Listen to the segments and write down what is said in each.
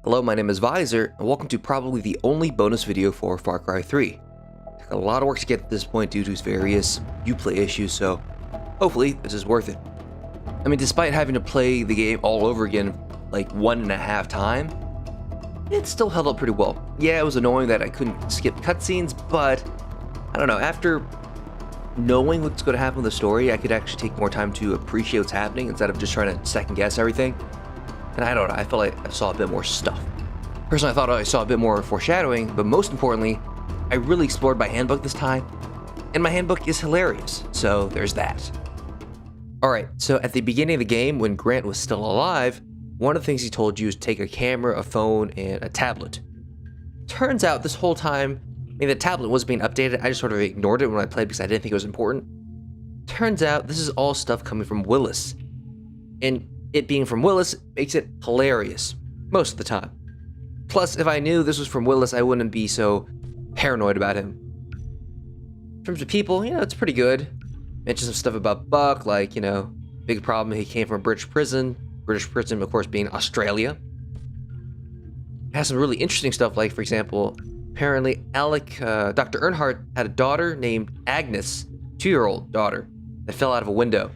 Hello, my name is Visor, and welcome to probably the only bonus video for Far Cry 3. It took a lot of work to get to this point due to various Uplay issues, so hopefully this is worth it. I mean, despite having to play the game all over again like 1.5 times, it still held up pretty well. Yeah, it was annoying that I couldn't skip cutscenes, but I don't know, after knowing what's going to happen with the story, I could actually take more time to appreciate what's happening instead of just trying to second guess everything. And I don't know, I felt like I saw a bit more stuff. Personally, I thought I saw a bit more foreshadowing, but most importantly, I really explored my handbook this time, and my handbook is hilarious, so there's that. Alright, so at the beginning of the game, when Grant was still alive, one of the things he told you is take a camera, a phone, and a tablet. Turns out this whole time, the tablet was being updated, I just sort of ignored it when I played because I didn't think it was important. Turns out this is all stuff coming from Willis. And it being from Willis makes it hilarious, most of the time. Plus, if I knew this was from Willis, I wouldn't be so paranoid about him. In terms of people, it's pretty good. Mentions some stuff about Buck, like, big problem, he came from a British prison. British prison, of course, being Australia. It has some really interesting stuff, like, for example, apparently Dr. Earnhardt had a daughter named Agnes, 2-year-old daughter, that fell out of a window.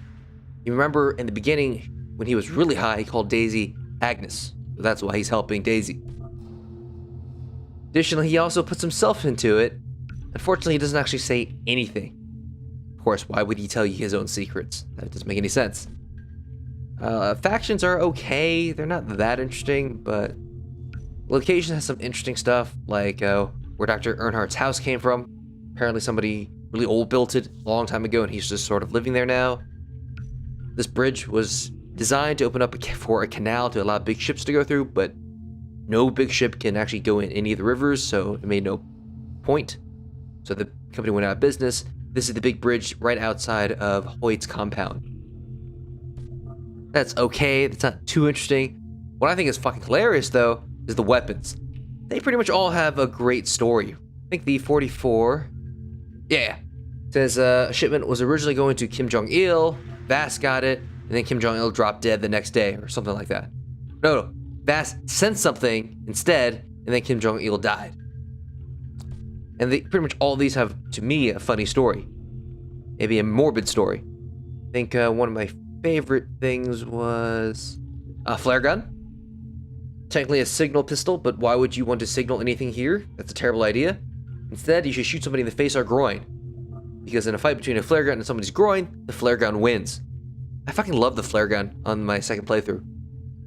You remember in the beginning, when he was really high, he called Daisy Agnes. So that's why he's helping Daisy. Additionally, he also puts himself into it. Unfortunately, he doesn't actually say anything. Of course, why would he tell you his own secrets? That doesn't make any sense. Factions are okay. They're not that interesting, but location has some interesting stuff, like where Dr. Earnhardt's house came from. Apparently somebody really old built it a long time ago, and he's just sort of living there now. This bridge was designed to open up for a canal to allow big ships to go through, but no big ship can actually go in any of the rivers, so it made no point. So the company went out of business. This is the big bridge right outside of Hoyt's compound. That's okay, that's not too interesting. What I think is fucking hilarious, though, is the weapons. They pretty much all have a great story. I think the 44... Yeah. It says a shipment was originally going to Kim Jong-il, Vass got it, and then Kim Jong-il dropped dead the next day, or something like that. No. Vass sent something instead, and then Kim Jong-il died. And pretty much all these have, to me, a funny story. Maybe a morbid story. I think one of my favorite things was a flare gun. Technically a signal pistol, but why would you want to signal anything here? That's a terrible idea. Instead, you should shoot somebody in the face or groin. Because in a fight between a flare gun and somebody's groin, the flare gun wins. I fucking love the flare gun on my second playthrough.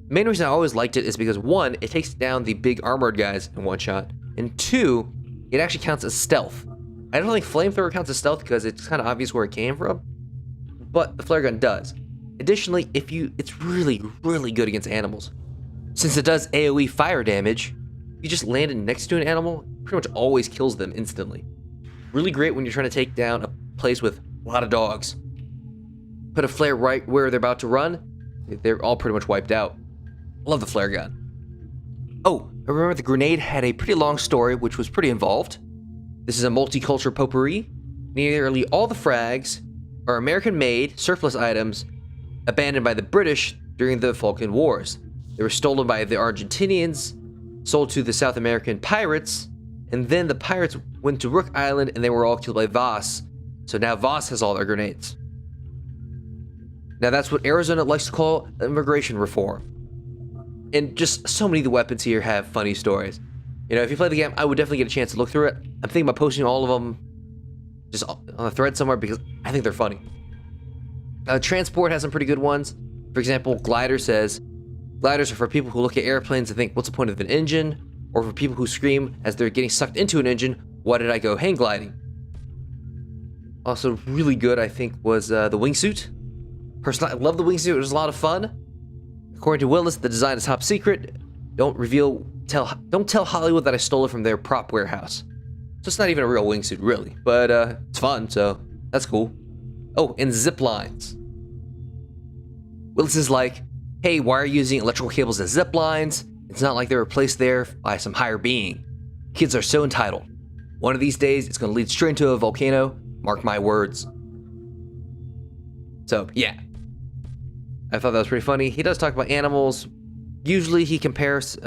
The main reason I always liked it is because 1, it takes down the big armored guys in one shot, and 2, it actually counts as stealth. I don't think flamethrower counts as stealth because it's kind of obvious where it came from, but the flare gun does. Additionally, it's really, really good against animals. Since it does AoE fire damage, if you just land it next to an animal, it pretty much always kills them instantly. Really great when you're trying to take down a place with a lot of dogs. Put a flare right where they're about to run, they're all pretty much wiped out. I love the flare gun. Oh, I remember the grenade had a pretty long story, which was pretty involved. This is a multicultural potpourri. Nearly all the frags are American-made surplus items abandoned by the British during the Falkland Wars. They were stolen by the Argentinians, sold to the South American pirates, and then the pirates went to Rook Island and they were all killed by Voss. So now Voss has all their grenades. Now that's what Arizona likes to call immigration reform. And just so many of the weapons here have funny stories. If you play the game, I would definitely get a chance to look through it. I'm thinking about posting all of them just on a thread somewhere because I think they're funny. Transport has some pretty good ones. For example, Glider says, gliders are for people who look at airplanes and think, what's the point of an engine? Or for people who scream as they're getting sucked into an engine, why did I go hang gliding? Also really good, I think, was the wingsuit. Personally, I love the wingsuit. It was a lot of fun. According to Willis, the design is top secret. Don't tell Hollywood that I stole it from their prop warehouse. So it's not even a real wingsuit, really. But it's fun, so that's cool. Oh, and zip lines. Willis is like, hey, why are you using electrical cables as zip lines? It's not like they were placed there by some higher being. Kids are so entitled. One of these days, it's going to lead straight into a volcano. Mark my words. So, yeah. I thought that was pretty funny. He does talk about animals. Usually he compares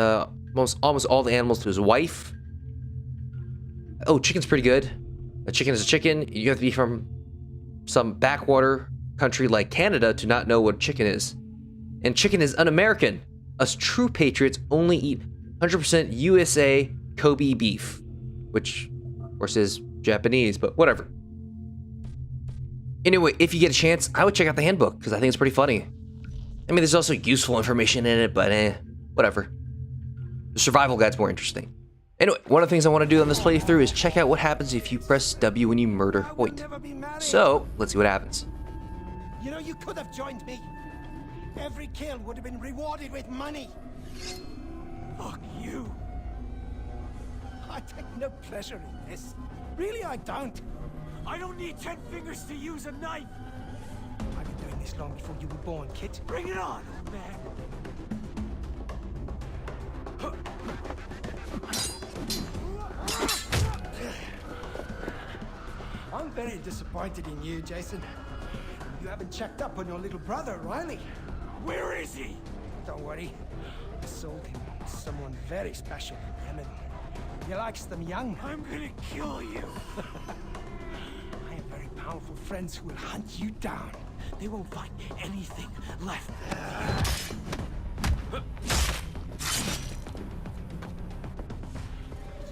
almost all the animals to his wife. Oh, chicken's pretty good. A chicken is a chicken. You have to be from some backwater country like Canada to not know what chicken is. And chicken is un-American. Us true patriots only eat 100% USA Kobe beef, which of course is Japanese, but whatever. Anyway, if you get a chance, I would check out the handbook because I think it's pretty funny. I mean, there's also useful information in it, but whatever. The survival guide's more interesting. Anyway, one of the things I want to do on this playthrough is check out what happens if you press W when you murder Hoyt. So, let's see what happens. You know, you could have joined me. Every kill would have been rewarded with money. Fuck you. I take no pleasure in this. Really, I don't. I don't need 10 fingers to use a knife. I've been doing this long before you were born, kid. Bring it on, old man. I'm very disappointed in you, Jason. You haven't checked up on your little brother, Riley. Where is he? Don't worry. I sold him to someone very special in Yemen. He likes them young. I'm gonna kill you. I have very powerful friends who will hunt you down. They won't find anything left.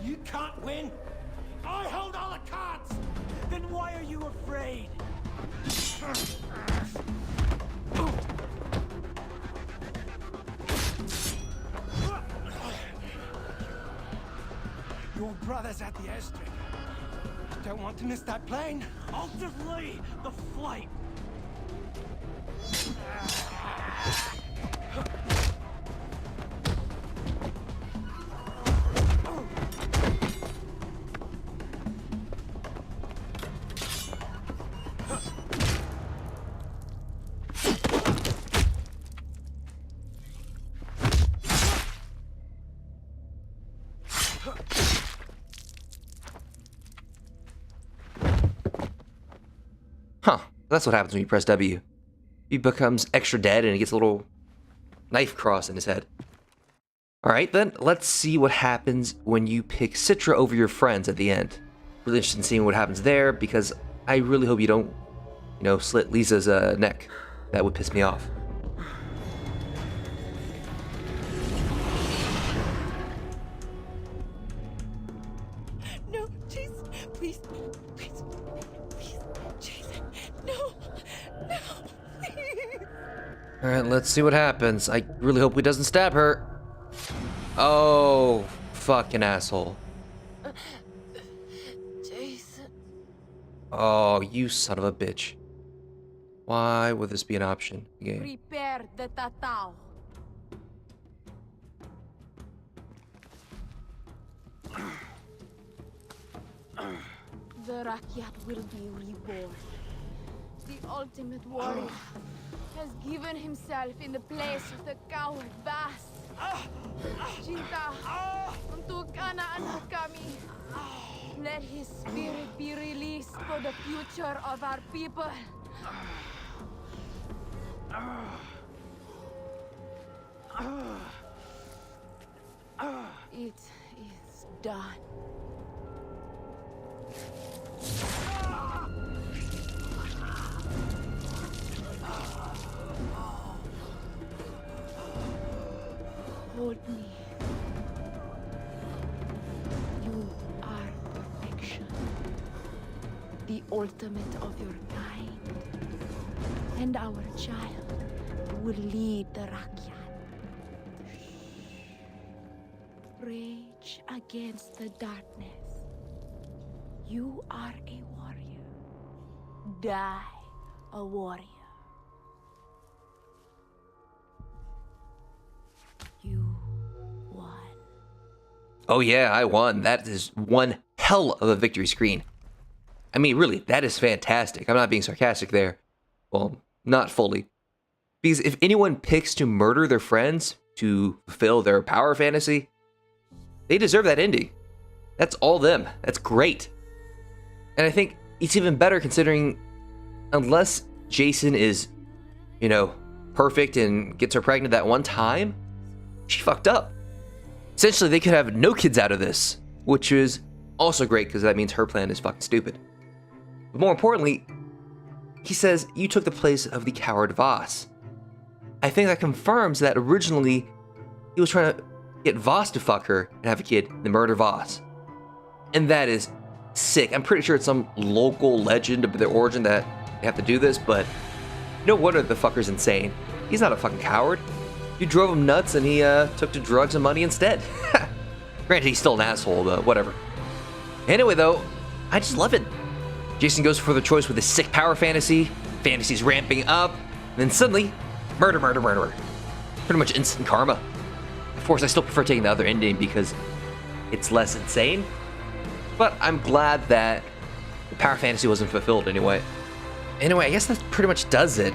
You can't win. I hold all the cards. Then why are you afraid? Your brother's at the airstrip. Don't want to miss that plane. I'll delay the flight. Huh, that's what happens when you press W. He becomes extra dead and he gets a little knife cross in his head. Alright then, let's see what happens when you pick Citra over your friends at the end. Really interested in seeing what happens there because I really hope you don't, slit Lisa's neck. That would piss me off. No, Jason, please, please, please, Jason, no, please. Alright, let's see what happens. I really hope he doesn't stab her. Oh, fucking asshole. Jason. Oh, you son of a bitch. Why would this be an option in the game? Prepare the tatao. The Rakyat will be reborn. The ultimate warrior has given himself in the place of the coward Bas. Cinta, untuk anak-anak kami. Let his spirit be released for the future of our people. It is done. Hold me. You are perfection, the ultimate of your kind, and our child will lead the Rakyat. Rage against the darkness. You are a warrior. Die a warrior. You won. Oh yeah, I won. That is one hell of a victory screen. I mean, really, that is fantastic. I'm not being sarcastic there. Well, not fully. Because if anyone picks to murder their friends to fulfill their power fantasy, they deserve that ending. That's all them. That's great. And I think it's even better considering unless Jason is, perfect and gets her pregnant that one time, she fucked up. Essentially, they could have no kids out of this, which is also great because that means her plan is fucking stupid. But more importantly, he says, you took the place of the coward Voss. I think that confirms that originally he was trying to get Voss to fuck her and have a kid and murder Voss. And that is sick. I'm pretty sure it's some local legend of their origin that they have to do this, but no wonder the fucker's insane. He's not a fucking coward. You drove him nuts and he took to drugs and money instead. Granted, he's still an asshole, but whatever. Anyway, though, I just love it. Jason goes for the choice with his sick power fantasy. Fantasy's ramping up. And then suddenly, murder. Pretty much instant karma. Of course, I still prefer taking the other ending because it's less insane. But I'm glad that the power fantasy wasn't fulfilled anyway. Anyway, I guess that pretty much does it.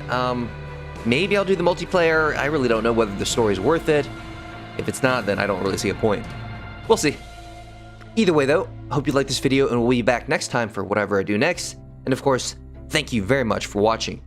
Maybe I'll do the multiplayer. I really don't know whether the story's worth it. If it's not, then I don't really see a point. We'll see. Either way, though, I hope you liked this video, and we'll be back next time for whatever I do next. And of course, thank you very much for watching.